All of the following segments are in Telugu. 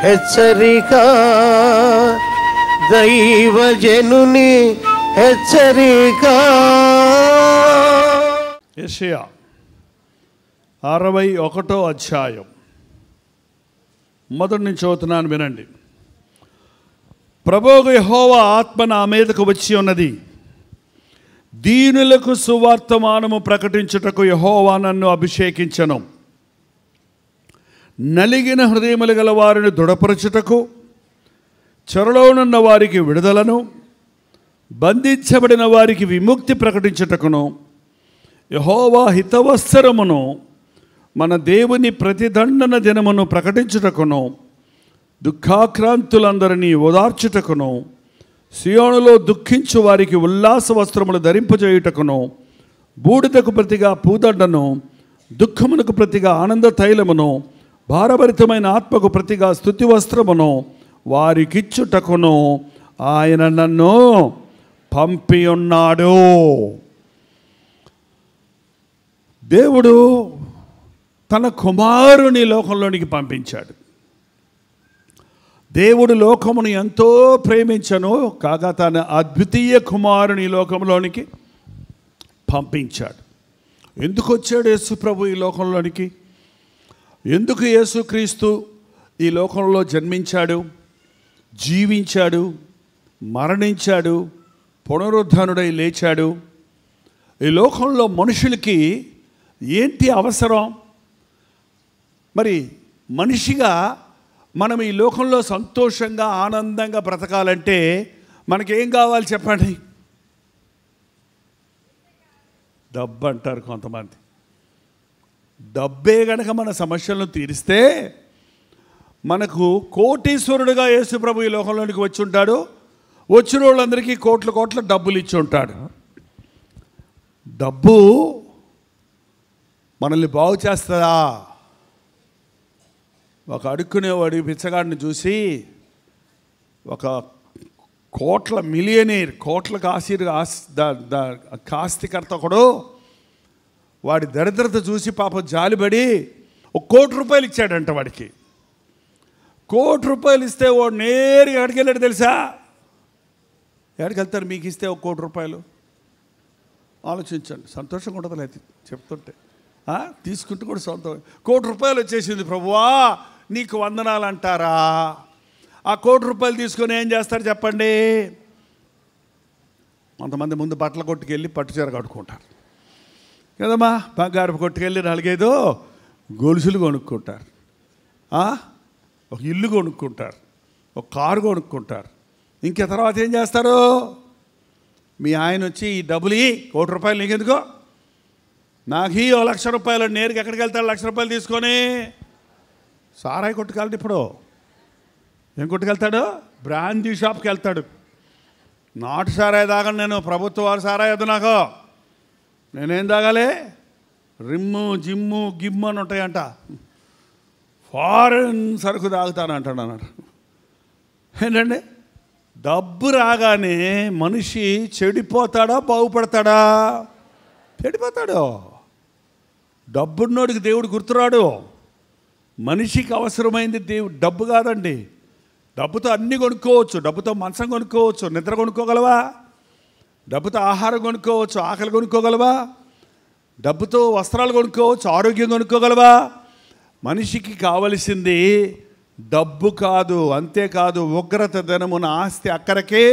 హెచ్చరిక, దైవజనుని హెచ్చరిక. యెషయా 61వ అధ్యాయం మొదటి నుంచి చదువుతున్నాను, వినండి. ప్రభువు యెహోవా ఆత్మ నా మీదకు వచ్చి ఉన్నది, దీనులకు సువార్తమానము ప్రకటించుటకు యెహోవా నన్ను అభిషేకించెను. నలిగిన హృదయములు గల వారిని దృఢపరచుటకు, చెరలోనున్న వారికి విడుదలను, బంధించబడిన వారికి విముక్తి ప్రకటించుటకును, యెహోవా హితవత్సరమును మన దేవుని ప్రతిదండన దినమును ప్రకటించుటకును, దుఃఖాక్రాంతులందరినీ ఓదార్చుటకును, సియోనులో దుఃఖించు వారికి ఉల్లాస వస్త్రములు ధరింపజేయుటకును, బూడిదకు ప్రతిగా పూదండను, దుఃఖమునకు ప్రతిగా ఆనంద తైలమును, భారభరితమైన ఆత్మకు ప్రతిగా స్తుతి వస్త్రమును వారికిచ్చుటకును ఆయన నన్ను పంపి ఉన్నాడు. దేవుడు తన కుమారుని లోకంలోనికి పంపించాడు. దేవుడు లోకమును ఎంతో ప్రేమించను కాగా తన అద్వితీయ కుమారుని లోకంలోనికి పంపించాడు. ఎందుకు వచ్చాడు యేసు ప్రభు ఈ లోకంలోనికి? ఎందుకు యేసుక్రీస్తు ఈ లోకంలో జన్మించాడు, జీవించాడు, మరణించాడు, పునరుద్ధానుడై లేచాడు? ఈ లోకంలో మనుషులకి ఏంటి అవసరం? మరి మనిషిగా మనం ఈ లోకంలో సంతోషంగా ఆనందంగా బ్రతకాలంటే మనకేం కావాలి చెప్పండి? డబ్బు అంటారు కొంతమంది. డబ్బే గనక మన సమస్యలను తీరిస్తే మనకు కోటీశ్వరుడుగా యేసు ప్రభు ఈ లోకంలోనికి వచ్చి ఉంటాడు. వచ్చిన వాళ్ళందరికీ కోట్ల కోట్ల డబ్బులు ఇచ్చి ఉంటాడు. డబ్బు మనల్ని బాగు చేస్తుందా? ఒక అడుక్కునేవాడు పిచ్చగాడిని చూసి ఒక కోట్ల మిలియనీర్, కోట్లకు ఆస్తికర్త ఒకడు వాడి దరిద్రత చూసి పాపం జాలిపడి ₹1 కోటి ఇచ్చాడంట వాడికి. ₹1 కోటి ఇస్తే వాడు నేరుగా ఎక్కడికి వెళ్ళాడు తెలుసా? ఎక్కడికి వెళ్తారు? మీకు ఇస్తే ₹1 కోటి ఆలోచించండి. సంతోషంగా ఉండదు లేదు చెప్తుంటే, తీసుకుంటూ కూడా సొంతం. ₹1 కోటి వచ్చేసింది, ప్రభువా నీకు వందనాలు అంటారా? ఆ ₹1 తీసుకొని ఏం చేస్తారు చెప్పండి? కొంతమంది ముందు బట్టల కొట్టుకెళ్ళి పట్టుచీర కట్టుకుంటారు కదమ్మా, బంగారు కొట్టుకెళ్ళి 4-5 గొలుసులు కొనుక్కుంటారు, ఒక ఇల్లు కొనుక్కుంటారు, ఒక కారు కొనుక్కుంటారు. ఇంక తర్వాత ఏం చేస్తారు? మీ ఆయన వచ్చి ఈ డబ్బులు ₹1 నీకెందుకో, నాకు ₹1,00,000 నేరుగా ఎక్కడికి వెళ్తాడు? ₹1,00,000 తీసుకొని సారాయి కొట్టుకెళ్ళాడు. ఇప్పుడు ఏం కొట్టుకెళ్తాడు? బ్రాందీ షాప్కి వెళ్తాడు. నాటు సారాయి తాగను నేను, ప్రభుత్వ వారు సారాయి వద్దు నాకు, నేనేం తాగాలి? రిమ్ము, జిమ్ము, గిమ్ము అని ఉంటాయంట, ఫారెన్ సరుకు తాగుతానంటాడు అన్నాడు. ఏంటండి? డబ్బు రాగానే మనిషి చెడిపోతాడా బాగుపడతాడా? చెడిపోతాడు. డబ్బున్నోడికి దేవుడు గుర్తురాడు. మనిషికి అవసరమైంది డబ్బు కాదండి. డబ్బుతో అన్నీ కొనుక్కోవచ్చు. డబ్బుతో మంచం కొనుక్కోవచ్చు, నిద్ర కొనుక్కోగలవా? డబ్బుతో ఆహారం కొనుక్కోవచ్చు, ఆకలి కొనుక్కోగలవా? డబ్బుతో వస్త్రాలు కొనుక్కోవచ్చు, ఆరోగ్యం కొనుక్కోగలవా? మనిషికి కావలసింది డబ్బు కాదు. అంతేకాదు, ఉగ్రత ధనమున ఆస్తి అక్కరకే.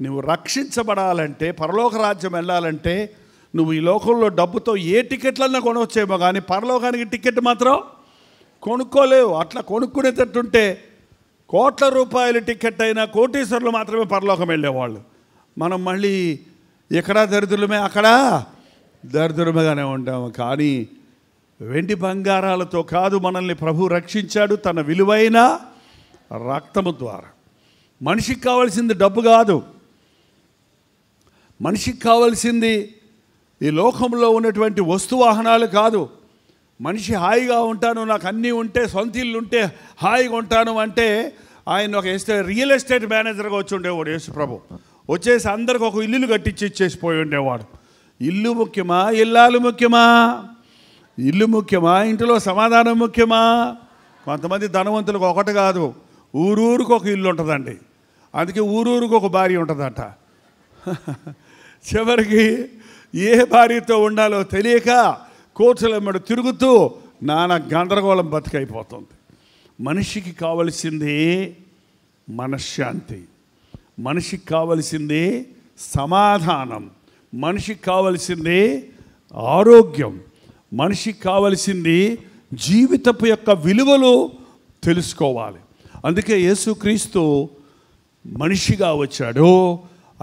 నువ్వు రక్షించబడాలంటే, పరలోక రాజ్యం వెళ్ళాలంటే నువ్వు ఈ లోకంలో డబ్బుతో ఏ టికెట్లన్నా కొనవచ్చేమో కానీ పరలోకానికి టికెట్ మాత్రం కొనుక్కోలేవు. అట్లా కొనుక్కునేటట్టుంటే ₹1,00,000 టికెట్ అయినా కోటీశ్వరులు మాత్రమే పరలోకం వెళ్ళేవాళ్ళు. మనం మళ్ళీ ఎక్కడా దరిద్రులమే, అక్కడ దరిద్రులుగానే ఉంటాము. కానీ వెండి బంగారాలతో కాదు, మనల్ని ప్రభు రక్షించాడు తన విలువైన రక్తము ద్వారా. మనిషికి కావాల్సింది డబ్బు కాదు. మనిషికి కావాల్సింది ఈ లోకంలో ఉన్నటువంటి వస్తువాహనాలు కాదు. మనిషి హాయిగా ఉంటాను, నాకు అన్నీ ఉంటే, సొంత ఇల్లు ఉంటే హాయిగా ఉంటాను అంటే ఆయన ఒక రియల్ ఎస్టేట్ మేనేజర్గా వచ్చి ఉండేవాడు యేసు ప్రభు. వచ్చేసి అందరికి ఒక ఇల్లులు కట్టించి ఇచ్చేసిపోయి ఉండేవాడు. ఇల్లు ముఖ్యమా, ఇల్లాలు ముఖ్యమా? ఇల్లు ముఖ్యమా, ఇంటిలో సమాధానం ముఖ్యమా? కొంతమంది ధనవంతులకు ఒకటి కాదు, ఊరూరికి ఒక ఇల్లు ఉంటుందండి. అందుకే ఊరూరికి ఒక భార్య ఉంటుందట. చివరికి ఏ భార్యతో ఉండాలో తెలియక కోర్టులమ్మడి తిరుగుతూ నానా గందరగోళం బతికైపోతుంది. మనిషికి కావలసింది మనశ్శాంతి, మనిషికి కావలసింది సమాధానం, మనిషికి కావలసింది ఆరోగ్యం, మనిషికి కావలసింది జీవితపు యొక్క విలువలు తెలుసుకోవాలి. అందుకే యేసుక్రీస్తు మనిషిగా వచ్చాడు.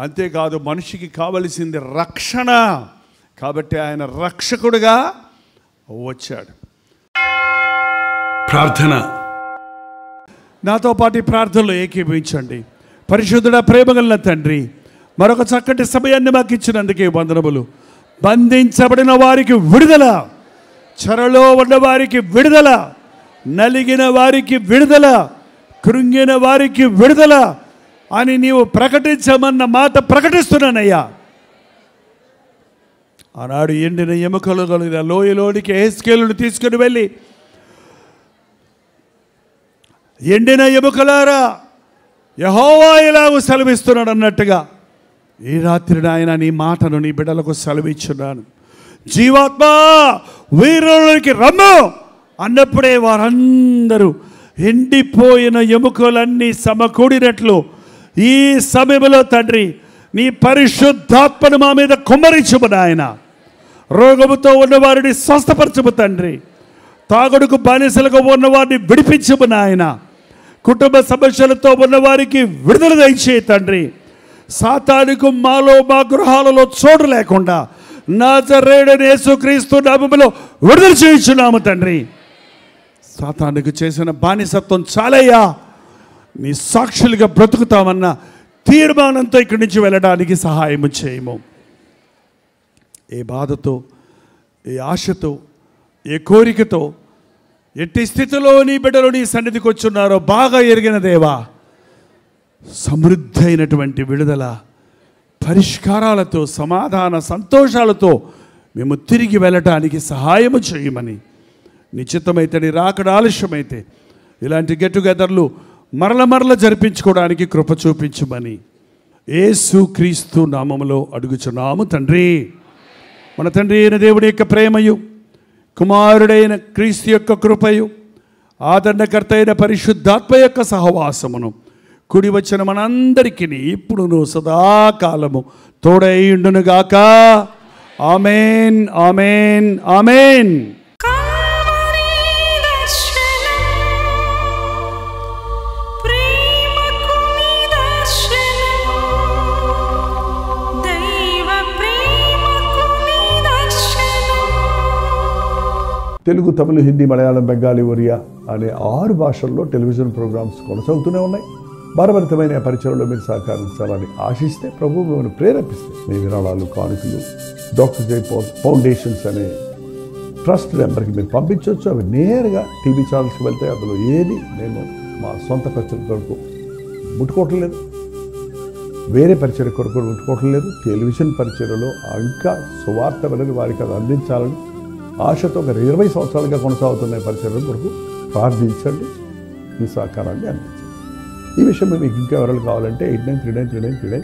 అంతేకాదు మనిషికి కావలసింది రక్షణ, కాబట్టి ఆయన రక్షకుడిగా వచ్చాడు. ప్రార్థన, నాతో పాటు ఈ ప్రార్థనలో ఏకీభవించండి. పరిశుద్ధుడా, ప్రేమగల తండ్రి, మరొక చక్కటి సమయాన్ని మాకు ఇచ్చినందుకే వందనములు. బంధించబడిన వారికి విడుదల, చెరలో ఉన్న వారికి విడుదల, నలిగిన వారికి విడుదల, కృంగిన వారికి విడుదల అని నీవు ప్రకటించమన్న మాట ప్రకటిస్తున్నానయ్యా. ఆనాడు ఎండిన ఎముకలు కలిగిన లోయలోనికి ఎహెజ్కేలును తీసుకుని వెళ్ళి, ఎండిన ఎముకలారా యెహోవా ఇలాగూ సెలవిస్తున్నాడు అన్నట్టుగా ఈ రాత్రి నాయన నీ మాటను నీ బిడ్డలకు సెలవిచ్చున్నాను. జీవాత్మ వీరులకి రమ్ము అన్నప్పుడే వారందరూ ఎండిపోయిన ఎముకలన్నీ సమకూడినట్లు ఈ సమయంలో తండ్రి నీ పరిశుద్ధాత్మను మా మీద కుమ్మరించుము నాయన. రోగముతో ఉన్నవారిని స్వస్థపరచుము తండ్రి. తాగుడుకు బానిసలుగా ఉన్నవారిని విడిపించుము నాయన. కుటుంబ సమస్యలతో ఉన్నవారికి విడుదల దయచేయి తండ్రి. సాతానుకు మాలో మా గృహాలలో చోటు లేకుండా నజరేయుడైన యేసుక్రీస్తు నామములో విడుదల చేయించున్నాము తండ్రి. సాతానుకు చేసిన బానిసత్వం చాలయ్యా, నీ సాక్షులుగా బ్రతుకుతామన్న తీర్మానంతో ఇక్కడి నుంచి వెళ్ళడానికి సహాయం చేయము. ఏ బాధతో, ఏ ఆశతో, ఏ కోరికతో, ఎట్టి స్థితిలో నీ బిడ్డలు నీ సన్నిధికి వచ్చున్నారో బాగా ఎరిగిన దేవా, సమృద్ధి అయినటువంటి విడుదల, పరిష్కారాలతో, సమాధాన సంతోషాలతో మేము తిరిగి వెళ్ళటానికి సహాయము చేయమని, నిశ్చితమైతే నీ రాకడ ఆలస్యమైతే ఇలాంటి గెట్ టుగెదర్లు మరల జరిపించుకోవడానికి కృప చూపించమని యేసుక్రీస్తు నామములో అడుగుచున్నాము తండ్రి. మన తండ్రి అయిన దేవుడి యొక్క ప్రేమయు, కుమారుడైన క్రీస్తు యొక్క కృపయు, ఆదరణకర్త అయిన పరిశుద్ధాత్మ యొక్క సహవాసమును కూడి వచ్చిన మనందరికీ ఇప్పుడును సదాకాలము తోడైయుండునుగాక. ఆమేన్, ఆమేన్, ఆమేన్. తెలుగు, తమిళ, హిందీ, మలయాళం, బెంగాలీ, ఒరియా అనే 6 భాషల్లో టెలివిజన్ ప్రోగ్రామ్స్ కొనసాగుతూనే ఉన్నాయి. భారభరితమైన పరిచయంలో మీరు సహకరించాలని ఆశిస్తే ప్రభు మిమ్మల్ని ప్రేరేపిస్తే మీ విరాళాలు, కానుకలు డాక్టర్ జై ఫౌండేషన్స్ అనే ట్రస్ట్ నెంబర్కి మీరు పంపించవచ్చు. అవి నేరుగా టీవీ ఛానల్స్కి వెళ్తాయి. అందులో ఏది మేము మా సొంత ఖర్చుల కొరకు ముట్టుకోవటం లేదు, వేరే పరిచయ కొరకు ముట్టుకోవటం లేదు. టెలివిజన్ పరిచయలో ఇంకా సువార్త వెళ్ళని వారికి అది అందించాలని ఆశతో ఒక 20 సంవత్సరాలుగా కొనసాగుతున్న పరిచయం కొరకు ప్రార్థించండి, మీ సహకారాన్ని అందించండి. ఈ విషయం మీకు ఇంకా ఎవరు కావాలంటే 89393939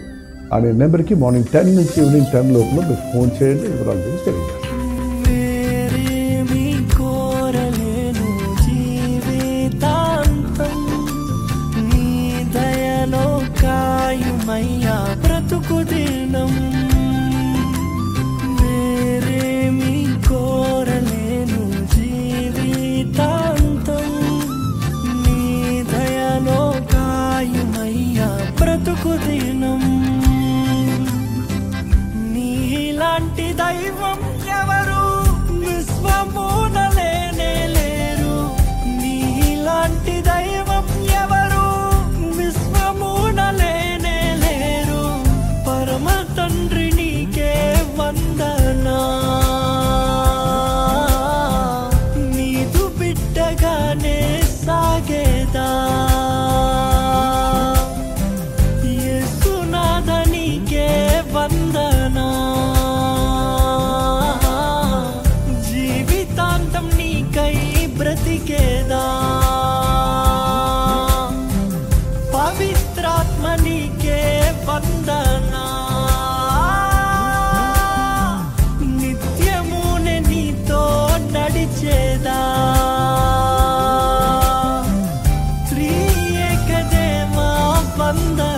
అనే నెంబర్కి మార్నింగ్ 10 నుంచి ఈవినింగ్ 10 లోపల మీరు ఫోన్ చేయండి. వివరాలు గురించి తెలియజేయండి. నీలాంటి దైవం ఎవరు విశ్వమున లేనే లేరు, నీలాంటి దైవం ఎవరు విశ్వమున లేనే లేరు. పరమ తండ్రి నీకే వందనా, నీదు బిడ్డగానే సాగేదా. యేసునాథ నీకే వందనా. అందం